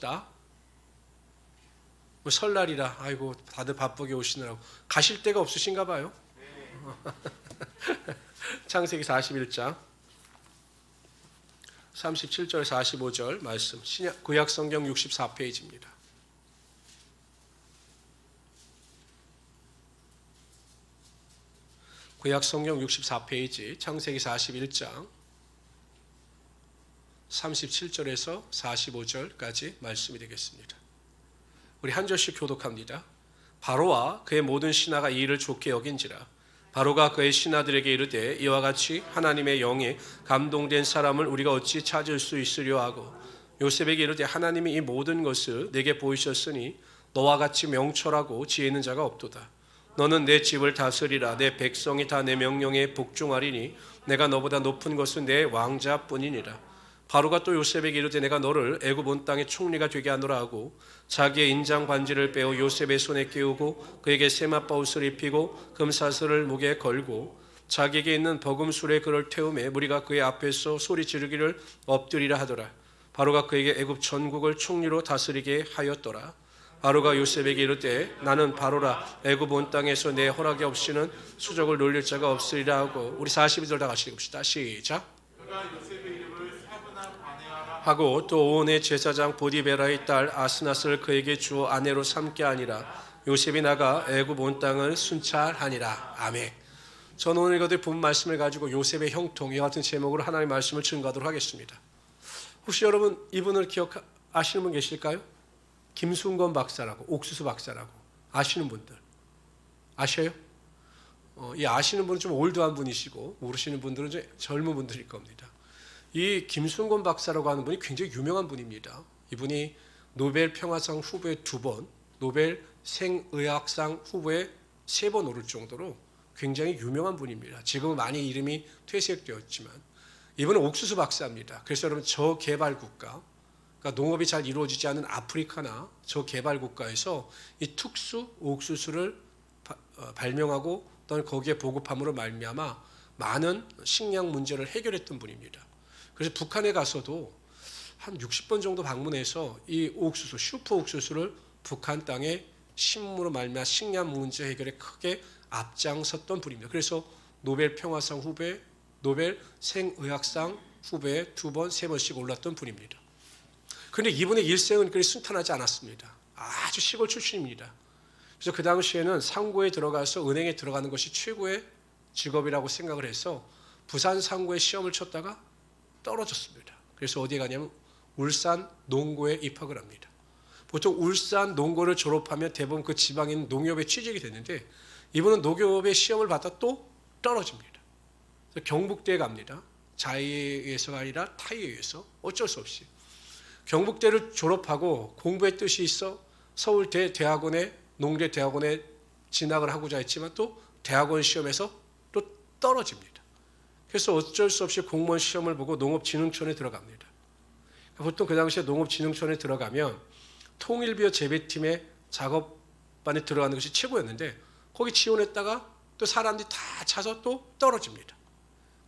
갑시다. 뭐 설날이라 아이고 다들 바쁘게 오시느라고 가실 데가 없으신가 봐요. 창세기 41장 37절 45절 말씀, 구약 성경 64페이지입니다. 구약 성경 64페이지 창세기 41장 37절에서 45절까지 말씀이 되겠습니다. 우리 한 절씩 교독합니다. 바로와 그의 모든 신하가 이 일을 좋게 여긴지라. 바로가 그의 신하들에게 이르되 이와 같이 하나님의 영에 감동된 사람을 우리가 어찌 찾을 수 있으려 하고, 요셉에게 이르되 하나님이 이 모든 것을 내게 보이셨으니 너와 같이 명철하고 지혜 있는 자가 없도다. 너는 내 집을 다스리라. 내 백성이 다 내 명령에 복종하리니 내가 너보다 높은 것은 내 왕자뿐이니라. 바로가 또 요셉에게 이르되 내가 너를 애굽 온 땅의 총리가 되게 하노라 하고, 자기의 인장 반지를 빼어 요셉의 손에 끼우고 그에게 세마빠 옷을 입히고 금사슬을 목에 걸고 자기에게 있는 버금술에 그를 태우매 무리가 그의 앞에서 소리 지르기를 엎드리라 하더라. 바로가 그에게 애굽 전국을 총리로 다스리게 하였더라. 바로가 요셉에게 이르되 나는 바로라. 애굽 온 땅에서 내 허락이 없이는 수족을 놀릴 자가 없으리라 하고. 우리 42절 다 같이 읽읍시다. 시작. 하고 또 온의 제사장 보디베라의 딸 아스낫을 그에게 주어 아내로 삼게 하니라. 요셉이 나가 애굽 온 땅을 순찰하니라. 아멘. 저는 오늘 이것들 본 말씀을 가지고 요셉의 형통, 이와 같은 제목으로 하나님의 말씀을 증거하도록 하겠습니다. 혹시 여러분 이분을 아시는 분 계실까요? 김순건 박사라고, 옥수수 박사라고. 아시는 분들 아셔요? 이 아시는 분은 좀 올드한 분이시고 모르시는 분들은 좀 젊은 분들일 겁니다. 이 김순건 박사라고 하는 분이 굉장히 유명한 분입니다. 이분이 노벨 평화상 후보에 2번, 노벨 생의학상 후보에 3번 오를 정도로 굉장히 유명한 분입니다. 지금은 많이 이름이 퇴색되었지만 이분은 옥수수 박사입니다. 그래서 여러분 저개발 국가, 그러니까 농업이 잘 이루어지지 않은 아프리카나 저개발 국가에서 이 특수 옥수수를 발명하고 또는 거기에 보급함으로 말미암아 많은 식량 문제를 해결했던 분입니다. 그래서 북한에 가서도 한 60번 정도 방문해서 이 옥수수, 슈퍼 옥수수를 북한 땅에 심음으로 말미암아 식량 문제 해결에 크게 앞장섰던 분입니다. 그래서 노벨 평화상 후보에, 노벨 생의학상 후보에 2번, 3번씩 올랐던 분입니다. 그런데 이분의 일생은 그리 순탄하지 않았습니다. 아주 시골 출신입니다. 그래서 그 당시에는 상고에 들어가서 은행에 들어가는 것이 최고의 직업이라고 생각을 해서 부산 상고에 시험을 쳤다가 떨어졌습니다. 그래서 어디에 가냐면 울산 농고에 입학을 합니다. 보통 울산 농고를 졸업하면 대부분 그 지방에 있는 농협에 취직이 됐는데 이분은 농협의 시험을 받다 또 떨어집니다. 그래서 경북대에 갑니다. 자의에 의해서가 아니라 타의에 의해서 어쩔 수 없이 경북대를 졸업하고 공부의 뜻이 있어 서울대 대학원에, 농대 대학원에 진학을 하고자 했지만 또 대학원 시험에서 또 떨어집니다. 그래서 어쩔 수 없이 공무원 시험을 보고 농업진흥촌에 들어갑니다. 보통 그 당시에 농업진흥촌에 들어가면 통일비어 재배팀의 작업반에 들어가는 것이 최고였는데 거기 지원했다가 또 사람들이 다 차서 또 떨어집니다.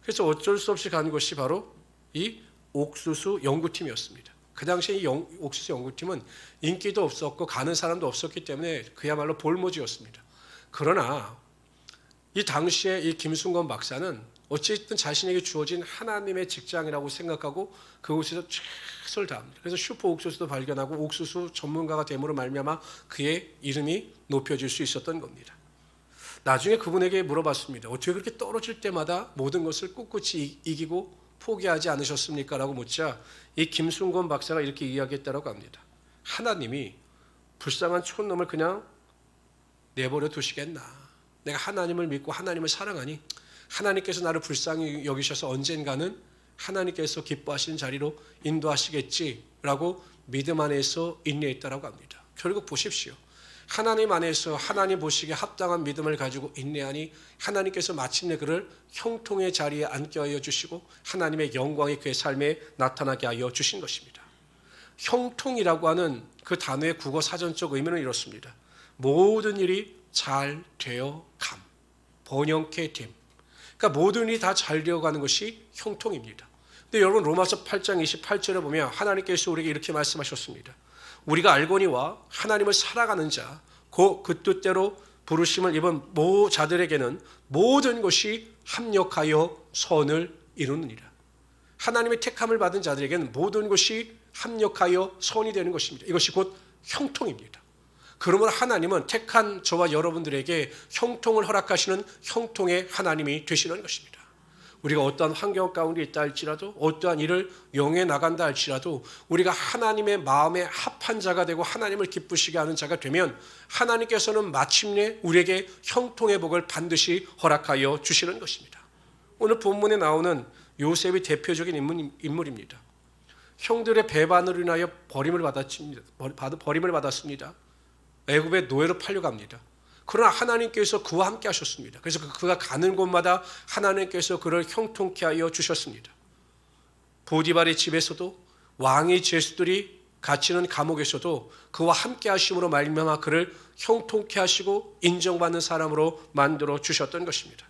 그래서 어쩔 수 없이 간 것이 바로 이 옥수수 연구팀이었습니다. 그 당시에 이 옥수수 연구팀은 인기도 없었고 가는 사람도 없었기 때문에 그야말로 볼모지였습니다. 그러나 이 당시에 이 김순건 박사는 어쨌든 자신에게 주어진 하나님의 직장이라고 생각하고 그곳에서 최선을 다합니다. 그래서 슈퍼 옥수수도 발견하고 옥수수 전문가가 됨으로 말미암아 그의 이름이 높여질 수 있었던 겁니다. 나중에 그분에게 물어봤습니다. 어떻게 그렇게 떨어질 때마다 모든 것을 꿋꿋이 이기고 포기하지 않으셨습니까? 라고 묻자 이 김순건 박사가 이렇게 이야기했다고 합니다. 하나님이 불쌍한 촌놈을 그냥 내버려 두시겠나? 내가 하나님을 믿고 하나님을 사랑하니 하나님께서 나를 불쌍히 여기셔서 언젠가는 하나님께서 기뻐하시는 자리로 인도하시겠지라고 믿음 안에서 인내했다고 합니다. 결국 보십시오. 하나님 안에서 하나님 보시기에 합당한 믿음을 가지고 인내하니 하나님께서 마침내 그를 형통의 자리에 앉게 하여 주시고 하나님의 영광이 그의 삶에 나타나게 하여 주신 것입니다. 형통이라고 하는 그 단어의 국어 사전적 의미는 이렇습니다. 모든 일이 잘 되어 감, 번영케 됨. 그러니까 모든 일이 다 잘 되어가는 것이 형통입니다. 근데 여러분 로마서 8장 28절에 보면 하나님께서 우리에게 이렇게 말씀하셨습니다. 우리가 알거니와 하나님을 살아가는 자, 그 뜻대로 부르심을 입은 자들에게는 모든 것이 합력하여 선을 이루느니라. 하나님의 택함을 받은 자들에게는 모든 것이 합력하여 선이 되는 것입니다. 이것이 곧 형통입니다. 그러므로 하나님은 택한 저와 여러분들에게 형통을 허락하시는 형통의 하나님이 되시는 것입니다. 우리가 어떠한 환경 가운데 있다 할지라도, 어떠한 일을 영해 나간다 할지라도 우리가 하나님의 마음에 합한 자가 되고 하나님을 기쁘시게 하는 자가 되면 하나님께서는 마침내 우리에게 형통의 복을 반드시 허락하여 주시는 것입니다. 오늘 본문에 나오는 요셉이 대표적인 인물입니다. 형들의 배반으로 인하여 버림을 받았습니다. 애굽의 노예로 팔려갑니다. 그러나 하나님께서 그와 함께 하셨습니다. 그래서 그가 가는 곳마다 하나님께서 그를 형통케 하여 주셨습니다. 보디발의 집에서도, 왕의 죄수들이 갇히는 감옥에서도 그와 함께 하심으로 말미암아 그를 형통케 하시고 인정받는 사람으로 만들어 주셨던 것입니다.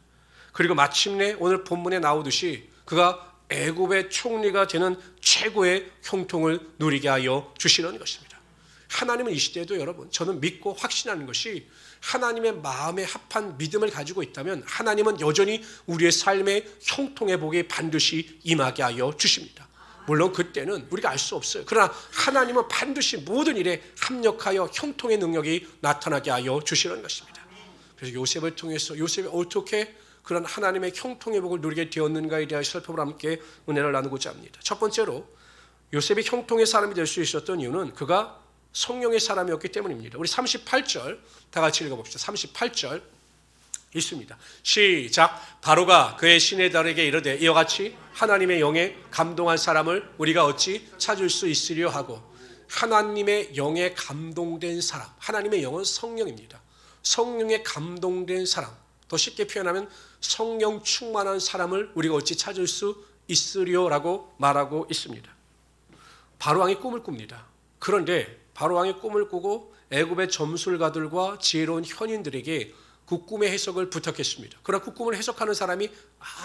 그리고 마침내 오늘 본문에 나오듯이 그가 애굽의 총리가 되는 최고의 형통을 누리게 하여 주시는 것입니다. 하나님은 이 시대에도 여러분, 저는 믿고 확신하는 것이 하나님의 마음에 합한 믿음을 가지고 있다면 하나님은 여전히 우리의 삶에 형통의 복이 반드시 임하게 하여 주십니다. 물론 그때는 우리가 알 수 없어요. 그러나 하나님은 반드시 모든 일에 합력하여 형통의 능력이 나타나게 하여 주시는 것입니다. 그래서 요셉을 통해서 요셉이 어떻게 그런 하나님의 형통의 복을 누리게 되었는가에 대해 살펴보러 함께 은혜를 나누고자 합니다. 첫 번째로 요셉이 형통의 사람이 될 수 있었던 이유는 그가 성령의 사람이었기 때문입니다. 우리 38절 다 같이 읽어봅시다. 38절 있습니다. 시작. 바로가 그의 시내들에게 이르되 이와 같이 하나님의 영에 감동한 사람을 우리가 어찌 찾을 수 있으려 하고. 하나님의 영에 감동된 사람, 하나님의 영은 성령입니다. 성령에 감동된 사람, 더 쉽게 표현하면 성령 충만한 사람을 우리가 어찌 찾을 수 있으려라고 말하고 있습니다. 바로왕이 꿈을 꿉니다. 그런데 바로왕이 꿈을 꾸고 애굽의 점술가들과 지혜로운 현인들에게 그 꿈의 해석을 부탁했습니다. 그러나 그 꿈을 해석하는 사람이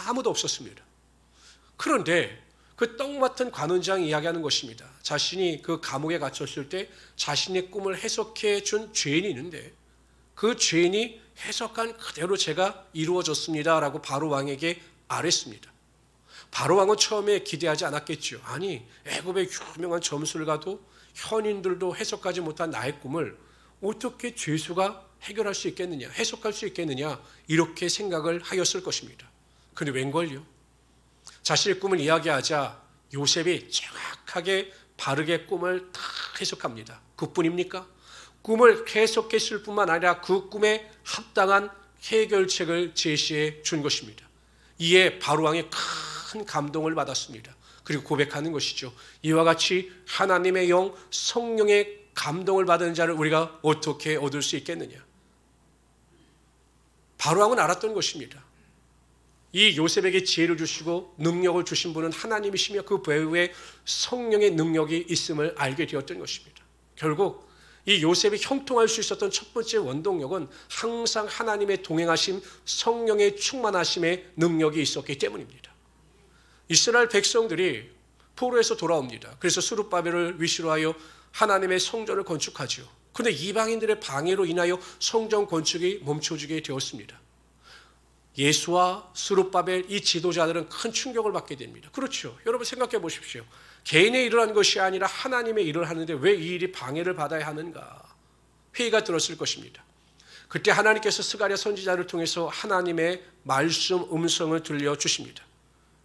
아무도 없었습니다. 그런데 그 떡 맡은 관원장이 이야기하는 것입니다. 자신이 그 감옥에 갇혔을 때 자신의 꿈을 해석해 준 죄인이 있는데 그 죄인이 해석한 그대로 제가 이루어졌습니다 라고 바로왕에게 아뢰습니다. 바로왕은 처음에 기대하지 않았겠죠. 아니, 애굽의 유명한 점술가도 현인들도 해석하지 못한 나의 꿈을 어떻게 죄수가 해결할 수 있겠느냐, 해석할 수 있겠느냐, 이렇게 생각을 하였을 것입니다. 그런데 웬걸요? 자신의 꿈을 이야기하자 요셉이 정확하게 바르게 꿈을 다 해석합니다. 그뿐입니까? 꿈을 해석했을 뿐만 아니라 그 꿈에 합당한 해결책을 제시해 준 것입니다. 이에 바로왕이 큰 감동을 받았습니다. 그리고 고백하는 것이죠. 이와 같이 하나님의 영, 성령의 감동을 받은 자를 우리가 어떻게 얻을 수 있겠느냐. 바로왕은 알았던 것입니다. 이 요셉에게 지혜를 주시고 능력을 주신 분은 하나님이시며 그 배후에 성령의 능력이 있음을 알게 되었던 것입니다. 결국 이 요셉이 형통할 수 있었던 첫 번째 원동력은 항상 하나님의 동행하심, 성령의 충만하심의 능력이 있었기 때문입니다. 이스라엘 백성들이 포로에서 돌아옵니다. 그래서 스룹바벨을 위시로 하여 하나님의 성전을 건축하죠. 그런데 이방인들의 방해로 인하여 성전 건축이 멈춰지게 되었습니다. 예수와 스룹바벨 이 지도자들은 큰 충격을 받게 됩니다. 그렇죠. 여러분 생각해 보십시오. 개인의 일을 한 것이 아니라 하나님의 일을 하는데 왜 이 일이 방해를 받아야 하는가? 회의가 들었을 것입니다. 그때 하나님께서 스가랴 선지자를 통해서 하나님의 말씀 음성을 들려주십니다.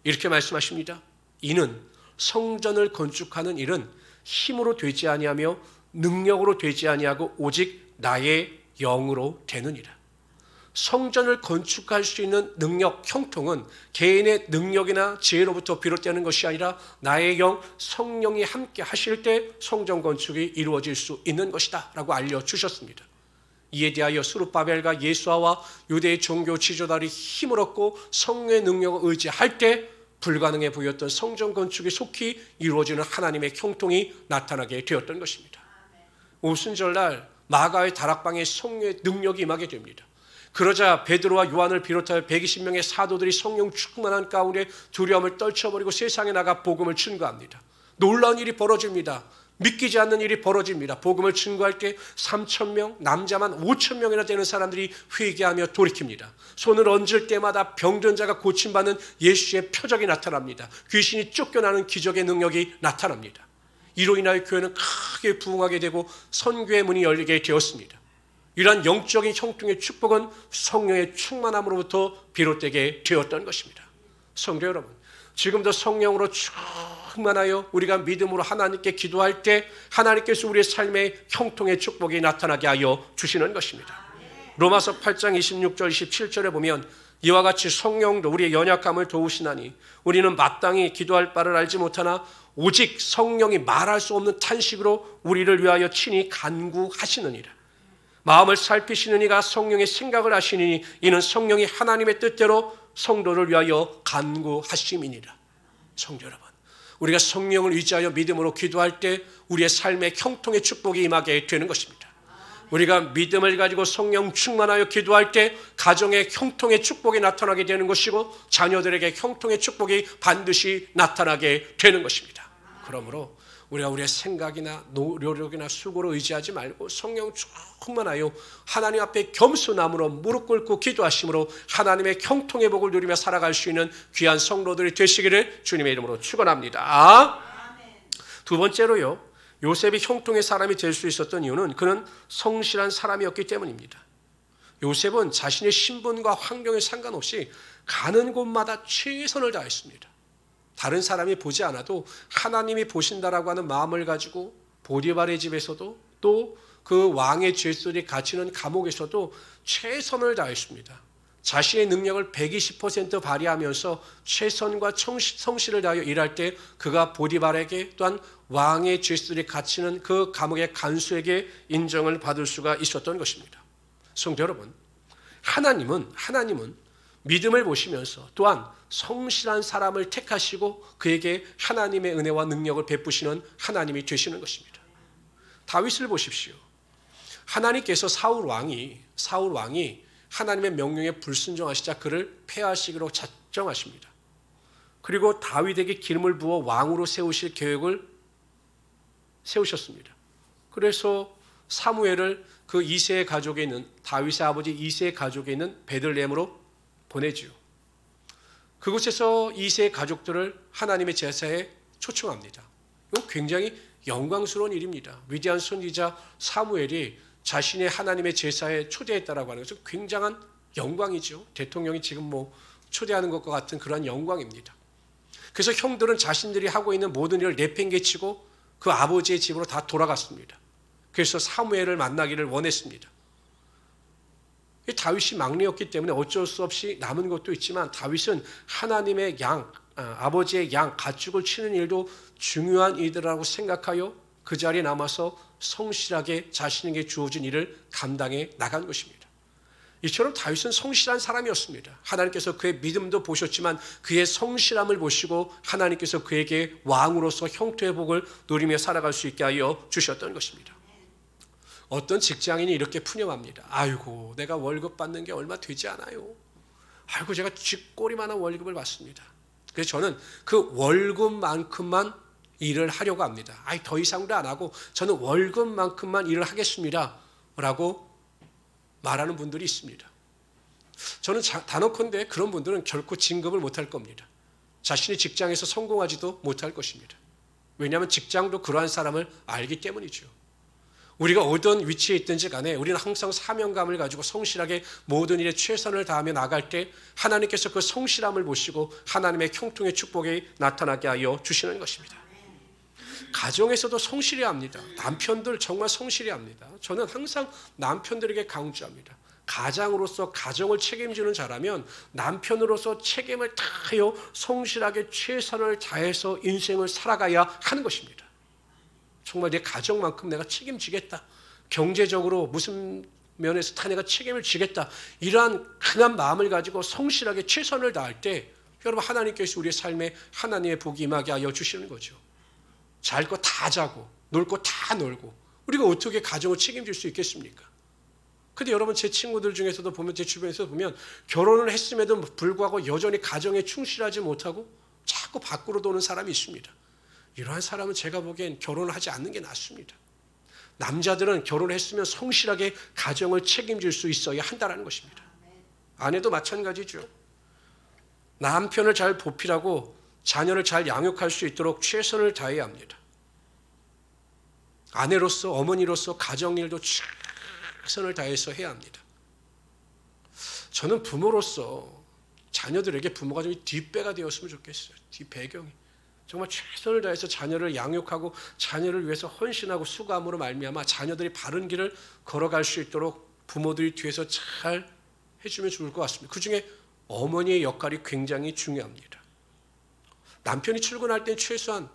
이렇게 말씀하십니다. 이는 성전을 건축하는 일은 힘으로 되지 아니하며 능력으로 되지 아니하고 오직 나의 영으로 되느니라. 성전을 건축할 수 있는 능력, 형통은 개인의 능력이나 지혜로부터 비롯되는 것이 아니라 나의 영, 성령이 함께 하실 때 성전 건축이 이루어질 수 있는 것이다 라고 알려주셨습니다. 이에 대하여 스룹바벨과 예수아와 유대의 종교 지도자들이 힘을 얻고 성령의 능력을 의지할 때 불가능해 보였던 성전 건축이 속히 이루어지는 하나님의 형통이 나타나게 되었던 것입니다. 오순절날 마가의 다락방에 성령의 능력이 임하게 됩니다. 그러자 베드로와 요한을 비롯하여 120명의 사도들이 성령 충만한 가운데 두려움을 떨쳐버리고 세상에 나가 복음을 증거합니다. 놀라운 일이 벌어집니다. 믿기지 않는 일이 벌어집니다. 복음을 증거할 때 3,000명, 남자만 5,000명이나 되는 사람들이 회개하며 돌이킵니다. 손을 얹을 때마다 병든 자가 고침받는 예수의 표적이 나타납니다. 귀신이 쫓겨나는 기적의 능력이 나타납니다. 이로 인하여 교회는 크게 부흥하게 되고 선교의 문이 열리게 되었습니다. 이러한 영적인 형통의 축복은 성령의 충만함으로부터 비롯되게 되었던 것입니다. 성도 여러분, 지금도 성령으로 충만하여 우리가 믿음으로 하나님께 기도할 때 하나님께서 우리의 삶에 형통의 축복이 나타나게 하여 주시는 것입니다. 로마서 8장 26절 27절에 보면 이와 같이 성령도 우리의 연약함을 도우시나니 우리는 마땅히 기도할 바를 알지 못하나 오직 성령이 말할 수 없는 탄식으로 우리를 위하여 친히 간구하시느니라. 마음을 살피시는 이가 성령의 생각을 하시니 이는 성령이 하나님의 뜻대로 성도를 위하여 간구하심이니라. 성도 여러분, 우리가 성령을 의지하여 믿음으로 기도할 때 우리의 삶에 형통의 축복이 임하게 되는 것입니다. 우리가 믿음을 가지고 성령 충만하여 기도할 때 가정에 형통의 축복이 나타나게 되는 것이고 자녀들에게 형통의 축복이 반드시 나타나게 되는 것입니다. 그러므로 우리가 우리의 생각이나 노력이나 수고를 의지하지 말고 성령 충만하여 하나님 앞에 겸손함으로 무릎 꿇고 기도하심으로 하나님의 형통의 복을 누리며 살아갈 수 있는 귀한 성도들이 되시기를 주님의 이름으로 축원합니다. 두 번째로요, 요셉이 형통의 사람이 될 수 있었던 이유는 그는 성실한 사람이었기 때문입니다. 요셉은 자신의 신분과 환경에 상관없이 가는 곳마다 최선을 다했습니다. 다른 사람이 보지 않아도 하나님이 보신다라고 하는 마음을 가지고 보디발의 집에서도 또 그 왕의 죄수들이 갇히는 감옥에서도 최선을 다했습니다. 자신의 능력을 120% 발휘하면서 최선과 성실을 다하여 일할 때 그가 보디발에게 또한 왕의 죄수들이 갇히는 그 감옥의 간수에게 인정을 받을 수가 있었던 것입니다. 성도 여러분, 하나님은 믿음을 보시면서 또한 성실한 사람을 택하시고 그에게 하나님의 은혜와 능력을 베푸시는 하나님이 되시는 것입니다. 다윗을 보십시오. 하나님께서 사울 왕이 하나님의 명령에 불순종하시자 그를 폐하시기로 작정하십니다. 그리고 다윗에게 기름을 부어 왕으로 세우실 계획을 세우셨습니다. 그래서 사무엘을 그 이새의 가족에 있는 다윗의 아버지 이새의 가족에 있는 베들레헴으로 보내지요. 그곳에서 이새의 가족들을 하나님의 제사에 초청합니다. 이건 굉장히 영광스러운 일입니다. 위대한 선지자 사무엘이 자신의 하나님의 제사에 초대했다라고 하는 것은 굉장한 영광이죠. 대통령이 지금 초대하는 것과 같은 그런 영광입니다. 그래서 형들은 자신들이 하고 있는 모든 일을 내팽개치고 그 아버지의 집으로 다 돌아갔습니다. 그래서 사무엘을 만나기를 원했습니다. 다윗이 막내였기 때문에 어쩔 수 없이 남은 것도 있지만 다윗은 하나님의 아버지의 가축을 치는 일도 중요한 일이라고 생각하여 그 자리에 남아서 성실하게 자신에게 주어진 일을 감당해 나간 것입니다. 이처럼 다윗은 성실한 사람이었습니다. 하나님께서 그의 믿음도 보셨지만 그의 성실함을 보시고 하나님께서 그에게 왕으로서 형통의 복을 누리며 살아갈 수 있게 하여 주셨던 것입니다. 어떤 직장인이 이렇게 푸념합니다. 아이고, 내가 월급 받는 게 얼마 되지 않아요. 아이고, 제가 쥐꼬리만한 월급을 받습니다. 그래서 저는 그 월급만큼만 일을 하려고 합니다. 더 이상도 안 하고 저는 월급만큼만 일을 하겠습니다. 라고 말하는 분들이 있습니다. 저는 단언컨대 그런 분들은 결코 진급을 못할 겁니다. 자신의 직장에서 성공하지도 못할 것입니다. 왜냐하면 직장도 그러한 사람을 알기 때문이죠. 우리가 어떤 위치에 있든지 간에 우리는 항상 사명감을 가지고 성실하게 모든 일에 최선을 다하며 나갈 때 하나님께서 그 성실함을 보시고 하나님의 형통의 축복이 나타나게 하여 주시는 것입니다. 가정에서도 성실해야 합니다. 남편들 정말 성실해야 합니다. 저는 항상 남편들에게 강조합니다. 가장으로서 가정을 책임지는 자라면 남편으로서 책임을 다하여 성실하게 최선을 다해서 인생을 살아가야 하는 것입니다. 정말 내 가정만큼 내가 책임지겠다. 경제적으로 무슨 면에서 다 내가 책임을 지겠다. 이러한 강한 마음을 가지고 성실하게 최선을 다할 때 여러분 하나님께서 우리의 삶에 하나님의 복이 임하게 하여 주시는 거죠. 잘 거 다 자고 놀 거 다 놀고 우리가 어떻게 가정을 책임질 수 있겠습니까? 근데 여러분 제 친구들 중에서도 보면 제 주변에서 보면 결혼을 했음에도 불구하고 여전히 가정에 충실하지 못하고 자꾸 밖으로 도는 사람이 있습니다. 이러한 사람은 제가 보기엔 결혼을 하지 않는 게 낫습니다. 남자들은 결혼했으면 성실하게 가정을 책임질 수 있어야 한다는 것입니다. 아내도 마찬가지죠. 남편을 잘 보필하고 자녀를 잘 양육할 수 있도록 최선을 다해야 합니다. 아내로서, 어머니로서 가정일도 최선을 다해서 해야 합니다. 저는 부모로서 자녀들에게 부모가 좀 뒷배가 되었으면 좋겠어요. 뒷배경이. 정말 최선을 다해서 자녀를 양육하고 자녀를 위해서 헌신하고 수고함으로 말미암아 자녀들이 바른 길을 걸어갈 수 있도록 부모들이 뒤에서 잘 해주면 좋을 것 같습니다. 그중에 어머니의 역할이 굉장히 중요합니다. 남편이 출근할 땐 최소한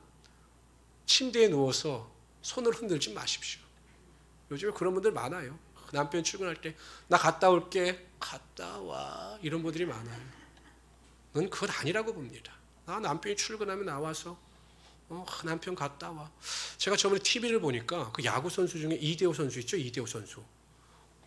침대에 누워서 손을 흔들지 마십시오. 요즘에 그런 분들 많아요. 남편 출근할 때 나 갔다 올게. 갔다 와. 이런 분들이 많아요. 넌 그건 아니라고 봅니다. 남편이 출근하면 나와서 남편 갔다 와. 제가 저번에 TV를 보니까 그 야구 선수 중에 이대호 선수 있죠? 이대호 선수.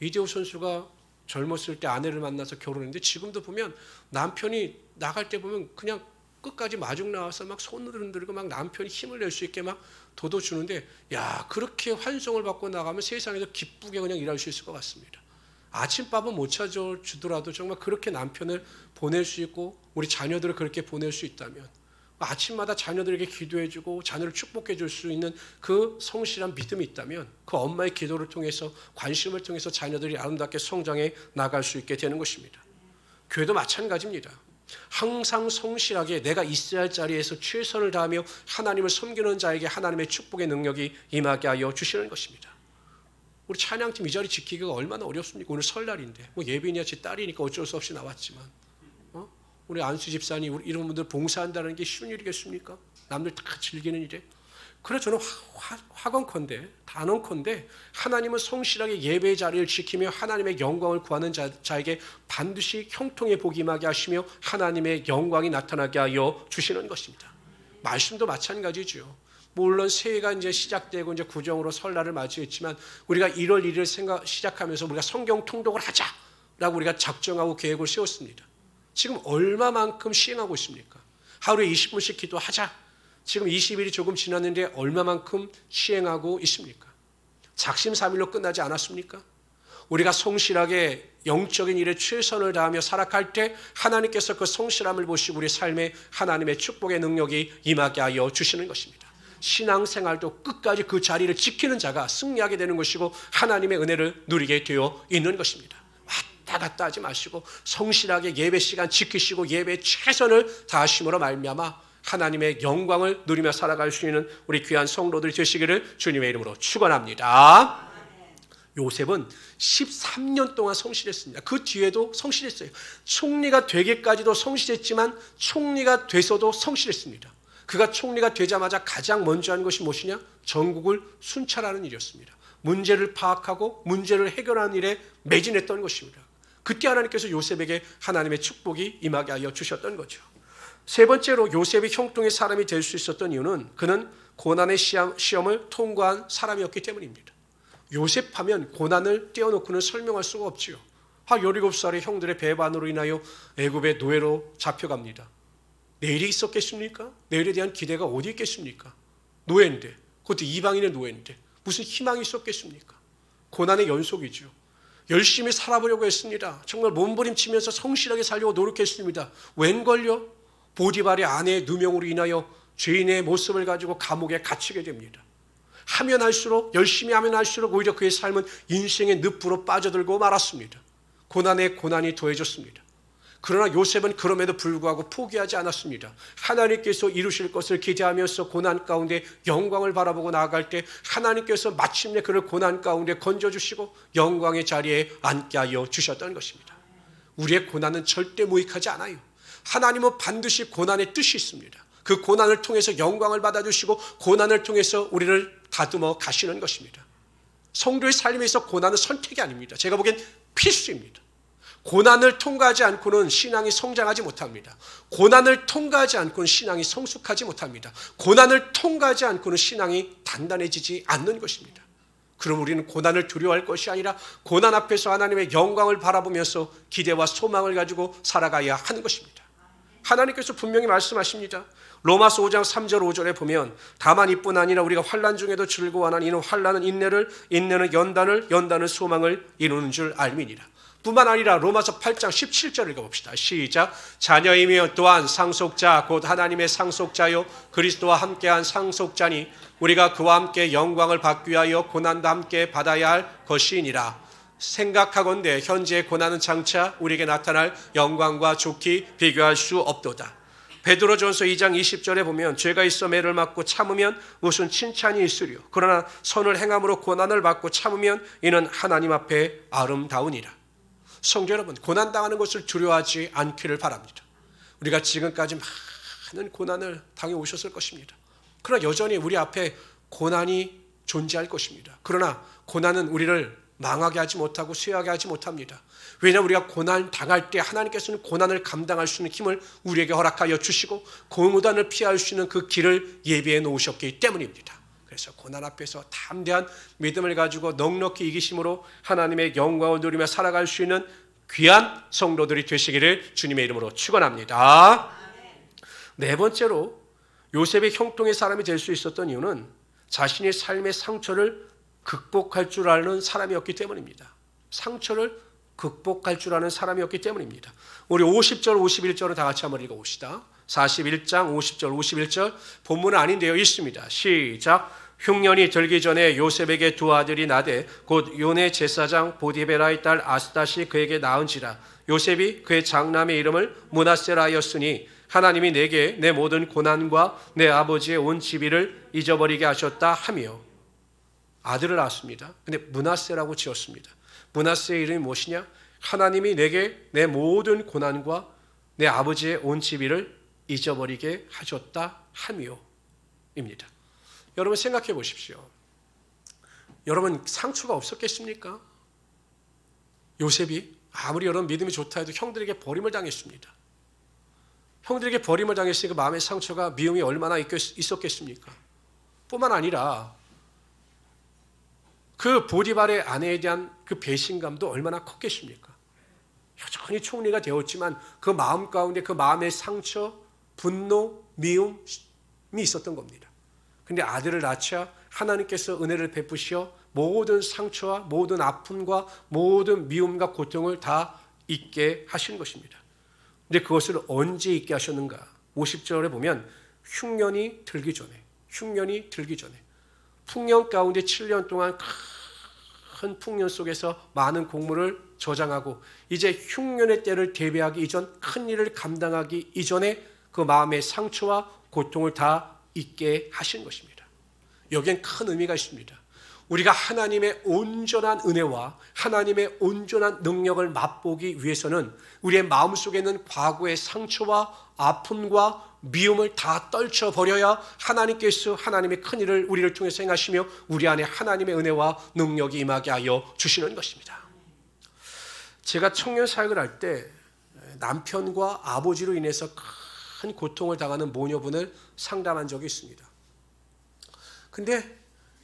이대호 선수가 젊었을 때 아내를 만나서 결혼했는데 지금도 보면 남편이 나갈 때 보면 그냥 끝까지 마중 나와서 막 손을 흔들고 막 남편이 힘을 낼 수 있게 막 돋워주는데, 야, 그렇게 환송을 받고 나가면 세상에서 기쁘게 그냥 일할 수 있을 것 같습니다. 아침밥은 못 찾아주더라도 정말 그렇게 남편을 보낼 수 있고 우리 자녀들을 그렇게 보낼 수 있다면, 아침마다 자녀들에게 기도해주고 자녀를 축복해줄 수 있는 그 성실한 믿음이 있다면 그 엄마의 기도를 통해서, 관심을 통해서 자녀들이 아름답게 성장해 나갈 수 있게 되는 것입니다. 교회도 마찬가지입니다. 항상 성실하게 내가 있어야 할 자리에서 최선을 다하며 하나님을 섬기는 자에게 하나님의 축복의 능력이 임하게 하여 주시는 것입니다. 우리 찬양팀 이 자리 지키기가 얼마나 어렵습니까? 오늘 설날인데 예빈이야 제 딸이니까 어쩔 수 없이 나왔지만 우리 안수 집사님 이런 분들 봉사한다는 게 쉬운 일이겠습니까? 남들 다 즐기는 일에. 그래서 저는 화건컨대 단언컨대 하나님은 성실하게 예배의 자리를 지키며 하나님의 영광을 구하는 자에게 반드시 형통의 복이 임하게 하시며 하나님의 영광이 나타나게 하여 주시는 것입니다. 말씀도 마찬가지죠. 물론 새해가 이제 시작되고 이제 구정으로 설날을 맞이했지만 우리가 1월 1일 시작하면서 우리가 성경 통독을 하자라고 우리가 작정하고 계획을 세웠습니다. 지금 얼마만큼 시행하고 있습니까? 하루에 20분씩 기도하자. 지금 20일이 조금 지났는데 얼마만큼 시행하고 있습니까? 작심삼일로 끝나지 않았습니까? 우리가 성실하게 영적인 일에 최선을 다하며 살아갈 때 하나님께서 그 성실함을 보시고 우리 삶에 하나님의 축복의 능력이 임하게 하여 주시는 것입니다. 신앙생활도 끝까지 그 자리를 지키는 자가 승리하게 되는 것이고 하나님의 은혜를 누리게 되어 있는 것입니다. 왔다 갔다 하지 마시고 성실하게 예배 시간 지키시고 예배에 최선을 다하심으로 말미암아 하나님의 영광을 누리며 살아갈 수 있는 우리 귀한 성도들이 되시기를 주님의 이름으로 축원합니다. 요셉은 13년 동안 성실했습니다. 그 뒤에도 성실했어요. 총리가 되기까지도 성실했지만 총리가 돼서도 성실했습니다. 그가 총리가 되자마자 가장 먼저 한 것이 무엇이냐? 전국을 순찰하는 일이었습니다. 문제를 파악하고 문제를 해결하는 일에 매진했던 것입니다. 그때 하나님께서 요셉에게 하나님의 축복이 임하게 하여 주셨던 거죠. 세 번째로 요셉이 형통의 사람이 될 수 있었던 이유는 그는 고난의 시험을 통과한 사람이었기 때문입니다. 요셉 하면 고난을 떼어놓고는 설명할 수가 없지요. 17살의 형들의 배반으로 인하여 애굽의 노예로 잡혀갑니다. 내일이 있었겠습니까? 내일에 대한 기대가 어디 있겠습니까? 노예인데, 그것도 이방인의 노예인데 무슨 희망이 있었겠습니까? 고난의 연속이죠. 열심히 살아보려고 했습니다. 정말 몸부림치면서 성실하게 살려고 노력했습니다. 웬걸요? 보디발의 아내의 누명으로 인하여 죄인의 모습을 가지고 감옥에 갇히게 됩니다. 하면 할수록, 열심히 하면 할수록 오히려 그의 삶은 인생의 늪으로 빠져들고 말았습니다. 고난에 고난이 더해졌습니다. 그러나 요셉은 그럼에도 불구하고 포기하지 않았습니다. 하나님께서 이루실 것을 기대하면서 고난 가운데 영광을 바라보고 나아갈 때 하나님께서 마침내 그를 고난 가운데 건져주시고 영광의 자리에 앉게 하여 주셨던 것입니다. 우리의 고난은 절대 무익하지 않아요. 하나님은 반드시 고난의 뜻이 있습니다. 그 고난을 통해서 영광을 받아주시고 고난을 통해서 우리를 다듬어 가시는 것입니다. 성도의 삶에서 고난은 선택이 아닙니다. 제가 보기엔 필수입니다. 고난을 통과하지 않고는 신앙이 성장하지 못합니다. 고난을 통과하지 않고는 신앙이 성숙하지 못합니다. 고난을 통과하지 않고는 신앙이 단단해지지 않는 것입니다. 그럼 우리는 고난을 두려워할 것이 아니라 고난 앞에서 하나님의 영광을 바라보면서 기대와 소망을 가지고 살아가야 하는 것입니다. 하나님께서 분명히 말씀하십니다. 로마서 5장 3절 5절에 보면 다만 이뿐 아니라 우리가 환난 중에도 즐거워하나니 이는 환난은 인내를, 인내는 연단을, 연단은 소망을 이루는 줄 알미니라. 뿐만 아니라 로마서 8장 17절 읽어봅시다. 시작. 자녀이며 또한 상속자 곧 하나님의 상속자요 그리스도와 함께한 상속자니 우리가 그와 함께 영광을 받기 위하여 고난도 함께 받아야 할 것이니라. 생각하건대 현재의 고난은 장차 우리에게 나타날 영광과 좋게 비교할 수 없도다. 베드로전서 2장 20절에 보면 죄가 있어 매를 맞고 참으면 무슨 칭찬이 있으리요 그러나 선을 행함으로 고난을 받고 참으면 이는 하나님 앞에 아름다우니라. 성도 여러분, 고난당하는 것을 두려워하지 않기를 바랍니다. 우리가 지금까지 많은 고난을 당해오셨을 것입니다. 그러나 여전히 우리 앞에 고난이 존재할 것입니다. 그러나 고난은 우리를 망하게 하지 못하고 쇠하게 하지 못합니다. 왜냐하면 우리가 고난 당할 때 하나님께서는 고난을 감당할 수 있는 힘을 우리에게 허락하여 주시고 고난을 피할 수 있는 그 길을 예비해 놓으셨기 때문입니다. 그래서 고난 앞에서 담대한 믿음을 가지고 넉넉히 이기심으로 하나님의 영광을 누리며 살아갈 수 있는 귀한 성도들이 되시기를 주님의 이름으로 축원합니다. 네 번째로 요셉의 형통의 사람이 될 수 있었던 이유는 자신의 삶의 상처를 극복할 줄 아는 사람이었기 때문입니다. 상처를 극복할 줄 아는 사람이었기 때문입니다. 우리 50절 51절을 다 같이 한번 읽어봅시다. 41장 50절 51절 본문은 아닌데요, 있습니다. 시작. 흉년이 들기 전에 요셉에게 두 아들이 나되 곧 요네 제사장 보디베라의 딸 아스닷이 그에게 낳은지라. 요셉이 그의 장남의 이름을 므낫세라 하였으니 하나님이 내게 내 모든 고난과 내 아버지의 온 지비를 잊어버리게 하셨다 하며. 아들을 낳았습니다. 근데 므낫세라고 지었습니다. 므낫세의 이름이 무엇이냐? 하나님이 내게 내 모든 고난과 내 아버지의 온 지비를 잊어버리게 하셨다 하며 입니다. 여러분 생각해 보십시오. 여러분 상처가 없었겠습니까? 요셉이 아무리 여러분 믿음이 좋다 해도 형들에게 버림을 당했습니다. 형들에게 버림을 당했으니까 마음의 상처가 미움이 얼마나 있었겠습니까? 뿐만 아니라 그 보디발의 아내에 대한 그 배신감도 얼마나 컸겠습니까? 여전히 총리가 되었지만 그 마음 가운데 그 마음의 상처, 분노, 미움이 있었던 겁니다. 그런데 아들을 낳자 하나님께서 은혜를 베푸시어 모든 상처와 모든 아픔과 모든 미움과 고통을 다 잊게 하신 것입니다. 그런데 그것을 언제 잊게 하셨는가? 50절에 보면 흉년이 들기 전에 풍년 가운데 7년 동안 큰 풍년 속에서 많은 곡물을 저장하고 이제 흉년의 때를 대비하기 이전 큰 일을 감당하기 이전에 그 마음의 상처와 고통을 다 잊게 하신 것입니다. 여기엔 큰 의미가 있습니다. 우리가 하나님의 온전한 은혜와 하나님의 온전한 능력을 맛보기 위해서는 우리의 마음속에 있는 과거의 상처와 아픔과 미움을 다 떨쳐버려야 하나님께서 하나님의 큰 일을 우리를 통해서 행하시며 우리 안에 하나님의 은혜와 능력이 임하게 하여 주시는 것입니다. 제가 청년 사역을 할 때 남편과 아버지로 인해서 큰 고통을 당하는 모녀분을 상담한 적이 있습니다. 근데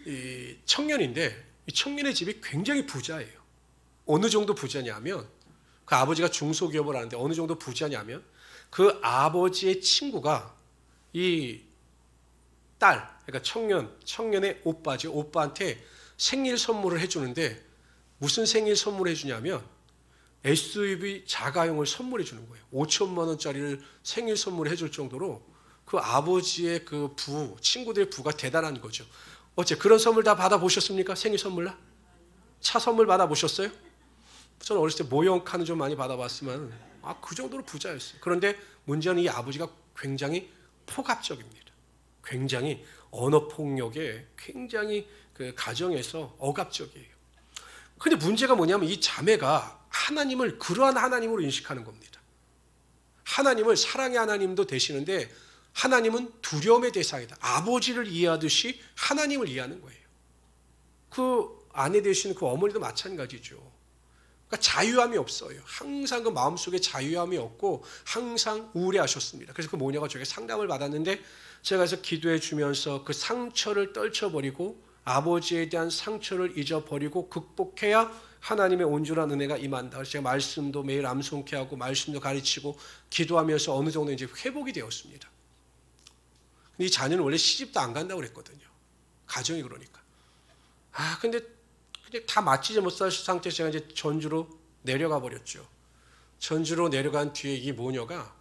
이 청년인데 이 청년의 집이 굉장히 부자예요. 어느 정도 부자냐면 그 아버지가 중소기업을 하는데 어느 정도 부자냐면 그 아버지의 친구가 이 딸, 그러니까 청년의 오빠죠. 오빠한테 생일 선물을 해주는데 무슨 생일 선물을 해주냐면 SUV 자가용을 선물해 주는 거예요. 5천만 원짜리를 생일 선물해 줄 정도로 그 아버지의 그 친구들의 부가 대단한 거죠. 어째 그런 선물 다 받아보셨습니까? 생일 선물로? 차 선물 받아보셨어요? 저는 어렸을 때 모형카는 좀 많이 받아봤지만 그 정도로 부자였어요. 그런데 문제는 이 아버지가 굉장히 폭압적입니다. 굉장히 언어폭력에 굉장히 그 가정에서 억압적이에요. 그런데 문제가 뭐냐면 이 자매가 하나님을 그러한 하나님으로 인식하는 겁니다. 하나님을 사랑의 하나님도 되시는데 하나님은 두려움의 대상이다. 아버지를 이해하듯이 하나님을 이해하는 거예요. 그 아내 되시는 그 어머니도 마찬가지죠. 그러니까 자유함이 없어요. 항상 그 마음속에 자유함이 없고 항상 우울해하셨습니다. 그래서 그 모녀가 저에게 상담을 받았는데 제가 그래서 기도해 주면서 그 상처를 떨쳐버리고 아버지에 대한 상처를 잊어버리고 극복해야 하나님의 온전한 은혜가 임한다. 그래서 제가 말씀도 매일 암송케 하고 말씀도 가르치고 기도하면서 어느 정도 이제 회복이 되었습니다. 근데 이 자녀는 원래 시집도 안 간다고 그랬거든요. 가정이 그러니까. 근데 다 맞지지 못할 상태에서 제가 이제 전주로 내려가 버렸죠. 전주로 내려간 뒤에 이 모녀가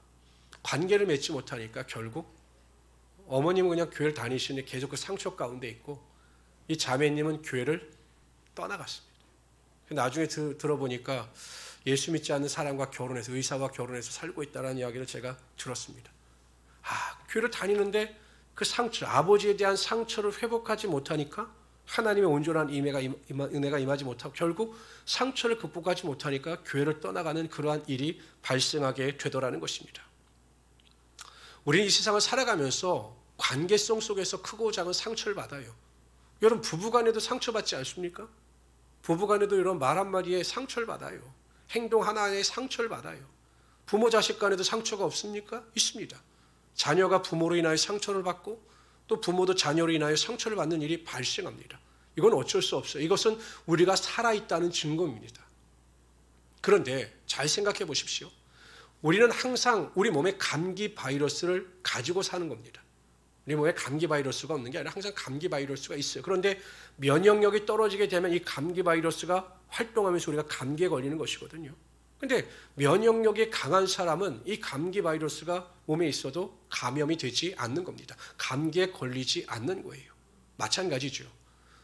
관계를 맺지 못하니까 결국 어머님은 그냥 교회를 다니시는데 계속 그 상처 가운데 있고 이 자매님은 교회를 떠나갔습니다. 나중에 들어보니까 예수 믿지 않는 사람과 결혼해서 의사와 결혼해서 살고 있다는 이야기를 제가 들었습니다. 교회를 다니는데 그 상처, 아버지에 대한 상처를 회복하지 못하니까 하나님의 온전한 은혜가 임하지 못하고 결국 상처를 극복하지 못하니까 교회를 떠나가는 그러한 일이 발생하게 되더라는 것입니다. 우리는 이 세상을 살아가면서 관계성 속에서 크고 작은 상처를 받아요. 여러분 부부간에도 상처받지 않습니까? 부부간에도 이런 말 한마디에 상처를 받아요. 행동 하나에 상처를 받아요. 부모 자식 간에도 상처가 없습니까? 있습니다. 자녀가 부모로 인하여 상처를 받고 또 부모도 자녀로 인하여 상처를 받는 일이 발생합니다. 이건 어쩔 수 없어요. 이것은 우리가 살아있다는 증거입니다. 그런데 잘 생각해 보십시오. 우리는 항상 우리 몸에 감기 바이러스를 가지고 사는 겁니다. 우리 몸에 감기 바이러스가 없는 게 아니라 항상 감기 바이러스가 있어요. 그런데 면역력이 떨어지게 되면 이 감기 바이러스가 활동하면서 우리가 감기에 걸리는 것이거든요. 근데 면역력이 강한 사람은 이 감기 바이러스가 몸에 있어도 감염이 되지 않는 겁니다. 감기에 걸리지 않는 거예요. 마찬가지죠.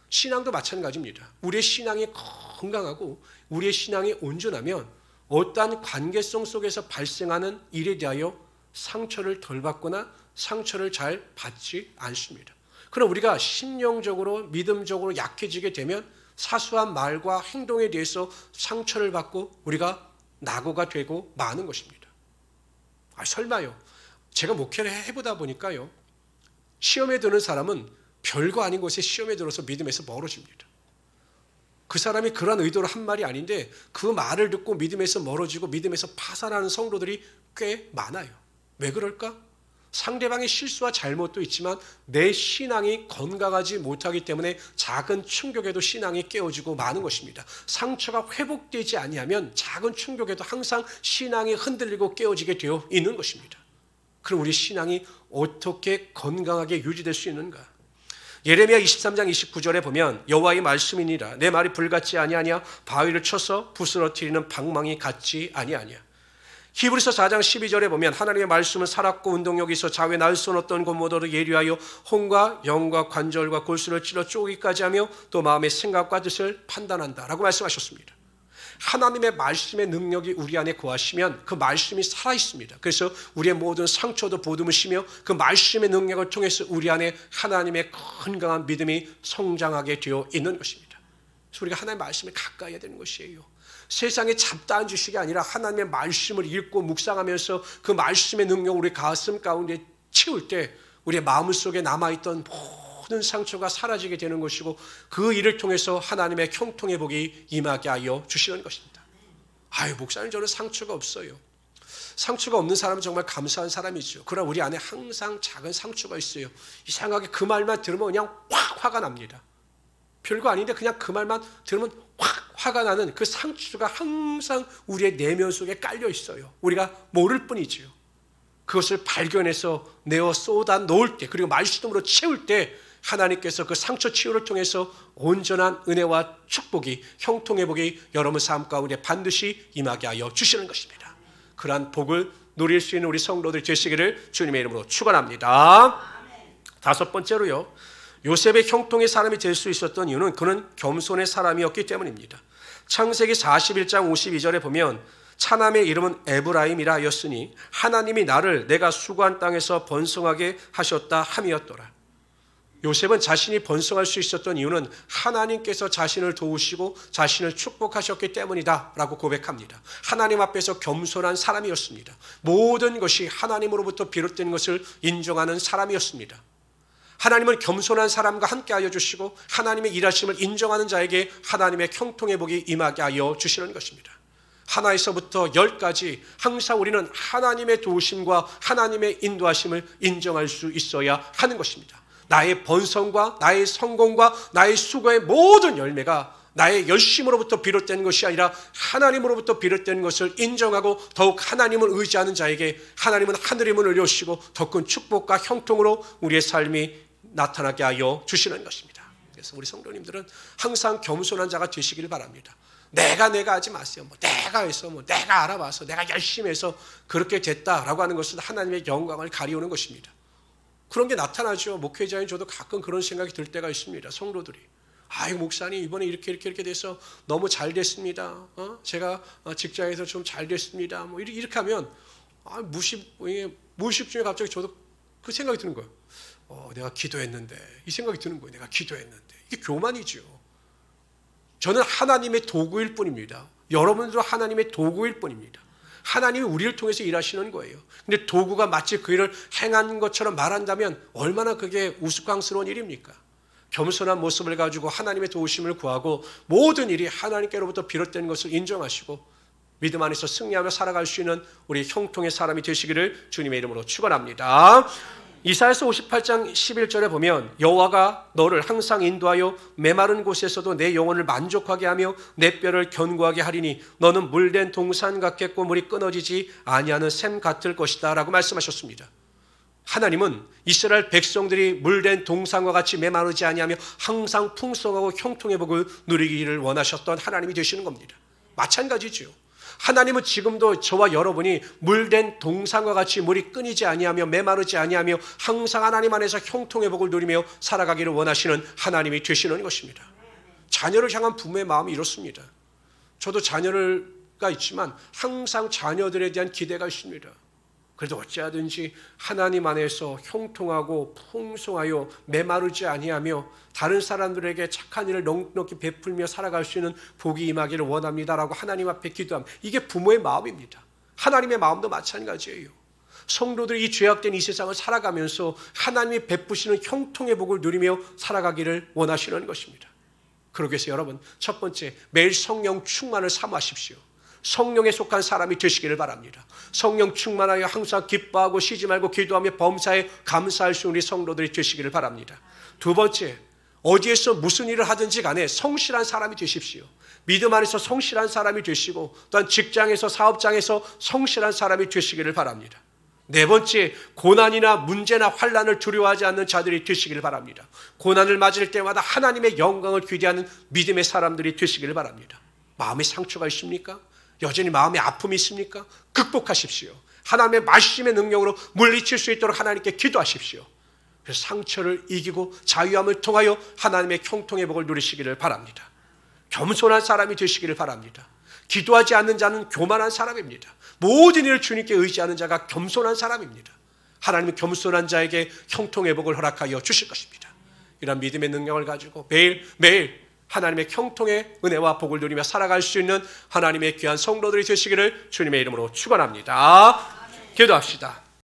신앙도 마찬가지입니다. 우리의 신앙이 건강하고 우리의 신앙이 온전하면 어떠한 관계성 속에서 발생하는 일에 대하여 상처를 덜 받거나 상처를 잘 받지 않습니다. 그럼 우리가 심령적으로 믿음적으로 약해지게 되면 사소한 말과 행동에 대해서 상처를 받고 우리가 낙오가 되고 마는 것입니다. 설마요. 제가 목회를 해보다 보니까요. 시험에 드는 사람은 별거 아닌 곳에 시험에 들어서 믿음에서 멀어집니다. 그 사람이 그러한 의도로 한 말이 아닌데 그 말을 듣고 믿음에서 멀어지고 믿음에서 파산하는 성도들이 꽤 많아요. 왜 그럴까? 상대방의 실수와 잘못도 있지만 내 신앙이 건강하지 못하기 때문에 작은 충격에도 신앙이 깨어지고 마는 것입니다. 상처가 회복되지 아니하면 작은 충격에도 항상 신앙이 흔들리고 깨어지게 되어 있는 것입니다. 그럼 우리 신앙이 어떻게 건강하게 유지될 수 있는가? 예레미야 23장 29절에 보면 여호와의 말씀이니라 내 말이 불같지 아니하냐 바위를 쳐서 부스러뜨리는 방망이 같지 아니하냐. 히브리서 4장 12절에 보면 하나님의 말씀은 살았고 운동력이 있어 좌우에 날 수 없던 곳모두를 예리하여 혼과 영과 관절과 골수를 찔러 쪼개기까지 하며 또 마음의 생각과 뜻을 판단한다 라고 말씀하셨습니다. 하나님의 말씀의 능력이 우리 안에 거하시면 그 말씀이 살아있습니다. 그래서 우리의 모든 상처도 보듬으시며 그 말씀의 능력을 통해서 우리 안에 하나님의 건강한 믿음이 성장하게 되어 있는 것입니다. 그래서 우리가 하나님의 말씀에 가까이 해야 되는 것이에요. 세상에 잡다한 지식이 아니라 하나님의 말씀을 읽고 묵상하면서 그 말씀의 능력을 우리 가슴 가운데 채울 때 우리의 마음속에 남아있던 모든 상처가 사라지게 되는 것이고 그 일을 통해서 하나님의 형통의 복이 임하게 하여 주시는 것입니다. 목사님 저는 상처가 없어요. 상처가 없는 사람은 정말 감사한 사람이죠. 그러나 우리 안에 항상 작은 상처가 있어요. 이상하게 그 말만 들으면 그냥 확 화가 납니다. 별거 아닌데 그냥 그 말만 들으면 확 화가 나는 그 상처가 항상 우리의 내면 속에 깔려 있어요. 우리가 모를 뿐이지요. 그것을 발견해서 내어 쏟아 놓을 때 그리고 말씀으로 채울 때 하나님께서 그 상처 치유를 통해서 온전한 은혜와 축복이 형통의 복이 여러분 삶 가운데 반드시 임하게 하여 주시는 것입니다. 그러한 복을 누릴 수 있는 우리 성도들 되시기를 주님의 이름으로 축원합니다. 다섯 번째로요. 요셉의 형통의 사람이 될 수 있었던 이유는 그는 겸손의 사람이었기 때문입니다. 창세기 41장 52절에 보면 차남의 이름은 에브라임이라 하였으니 하나님이 나를 내가 수고한 땅에서 번성하게 하셨다 함이었더라. 요셉은 자신이 번성할 수 있었던 이유는 하나님께서 자신을 도우시고 자신을 축복하셨기 때문이다 라고 고백합니다. 하나님 앞에서 겸손한 사람이었습니다. 모든 것이 하나님으로부터 비롯된 것을 인정하는 사람이었습니다. 하나님은 겸손한 사람과 함께 하여 주시고 하나님의 일하심을 인정하는 자에게 하나님의 형통의 복이 임하게 하여 주시는 것입니다. 하나에서부터 10까지 항상 우리는 하나님의 도우심과 하나님의 인도하심을 인정할 수 있어야 하는 것입니다. 나의 번성과 나의 성공과 나의 수고의 모든 열매가 나의 열심으로부터 비롯된 것이 아니라 하나님으로부터 비롯된 것을 인정하고 더욱 하나님을 의지하는 자에게 하나님은 하늘의 문을 여시고 더 큰 축복과 형통으로 우리의 삶이 나타나게 하여 주시는 것입니다. 그래서 우리 성도님들은 항상 겸손한 자가 되시길 바랍니다. 내가 하지 마세요. 내가 해서 내가 알아봐서 내가 열심히 해서 그렇게 됐다라고 하는 것은 하나님의 영광을 가리우는 것입니다. 그런 게 나타나죠. 목회자인 저도 가끔 그런 생각이 들 때가 있습니다. 성도들이 아이고 목사님 이번에 이렇게 돼서 너무 잘 됐습니다. 제가 직장에서 좀 잘 됐습니다. 이렇게 하면 무의식 중에 갑자기 저도 그 생각이 드는 거예요. 내가 기도했는데 이 생각이 드는 거예요. 내가 기도했는데 이게 교만이죠. 저는 하나님의 도구일 뿐입니다. 여러분들도 하나님의 도구일 뿐입니다. 하나님이 우리를 통해서 일하시는 거예요. 근데 도구가 마치 그 일을 행한 것처럼 말한다면 얼마나 그게 우스꽝스러운 일입니까? 겸손한 모습을 가지고 하나님의 도우심을 구하고 모든 일이 하나님께로부터 비롯된 것을 인정하시고 믿음 안에서 승리하며 살아갈 수 있는 우리 형통의 사람이 되시기를 주님의 이름으로 축원합니다. 이사야서 58장 11절에 보면 여호와가 너를 항상 인도하여 메마른 곳에서도 내 영혼을 만족하게 하며 내 뼈를 견고하게 하리니 너는 물된 동산 같겠고 물이 끊어지지 아니하는 샘 같을 것이다 라고 말씀하셨습니다. 하나님은 이스라엘 백성들이 물된 동산과 같이 메마르지 아니하며 항상 풍성하고 형통의 복을 누리기를 원하셨던 하나님이 되시는 겁니다. 마찬가지죠. 하나님은 지금도 저와 여러분이 물된 동산과 같이 물이 끊이지 아니하며 메마르지 아니하며 항상 하나님 안에서 형통의 복을 누리며 살아가기를 원하시는 하나님이 되시는 것입니다. 자녀를 향한 부모의 마음이 이렇습니다. 저도 자녀가 있지만 항상 자녀들에 대한 기대가 있습니다. 그래도 어찌하든지 하나님 안에서 형통하고 풍성하여 메마르지 아니하며 다른 사람들에게 착한 일을 넉넉히 베풀며 살아갈 수 있는 복이 임하기를 원합니다라고 하나님 앞에 기도합니다. 이게 부모의 마음입니다. 하나님의 마음도 마찬가지예요. 성도들이 이 죄악된 이 세상을 살아가면서 하나님이 베푸시는 형통의 복을 누리며 살아가기를 원하시는 것입니다. 그러기 위해서 여러분 첫 번째 매일 성령 충만을 사모하십시오. 성령에 속한 사람이 되시기를 바랍니다. 성령 충만하여 항상 기뻐하고 쉬지 말고 기도하며 범사에 감사할 수 있는 우리 성도들이 되시기를 바랍니다. 두 번째, 어디에서 무슨 일을 하든지 간에 성실한 사람이 되십시오. 믿음 안에서 성실한 사람이 되시고 또한 직장에서 사업장에서 성실한 사람이 되시기를 바랍니다. 네 번째, 고난이나 문제나 환난을 두려워하지 않는 자들이 되시기를 바랍니다. 고난을 맞을 때마다 하나님의 영광을 기대하는 믿음의 사람들이 되시기를 바랍니다. 마음에 상처가 있습니까? 여전히 마음에 아픔이 있습니까? 극복하십시오. 하나님의 말씀의 능력으로 물리칠 수 있도록 하나님께 기도하십시오. 그래서 상처를 이기고 자유함을 통하여 하나님의 형통의 복을 누리시기를 바랍니다. 겸손한 사람이 되시기를 바랍니다. 기도하지 않는 자는 교만한 사람입니다. 모든 일을 주님께 의지하는 자가 겸손한 사람입니다. 하나님은 겸손한 자에게 형통의 복을 허락하여 주실 것입니다. 이런 믿음의 능력을 가지고 매일 하나님의 형통의 은혜와 복을 누리며 살아갈 수 있는 하나님의 귀한 성도들이 되시기를 주님의 이름으로 축원합니다. 기도합시다.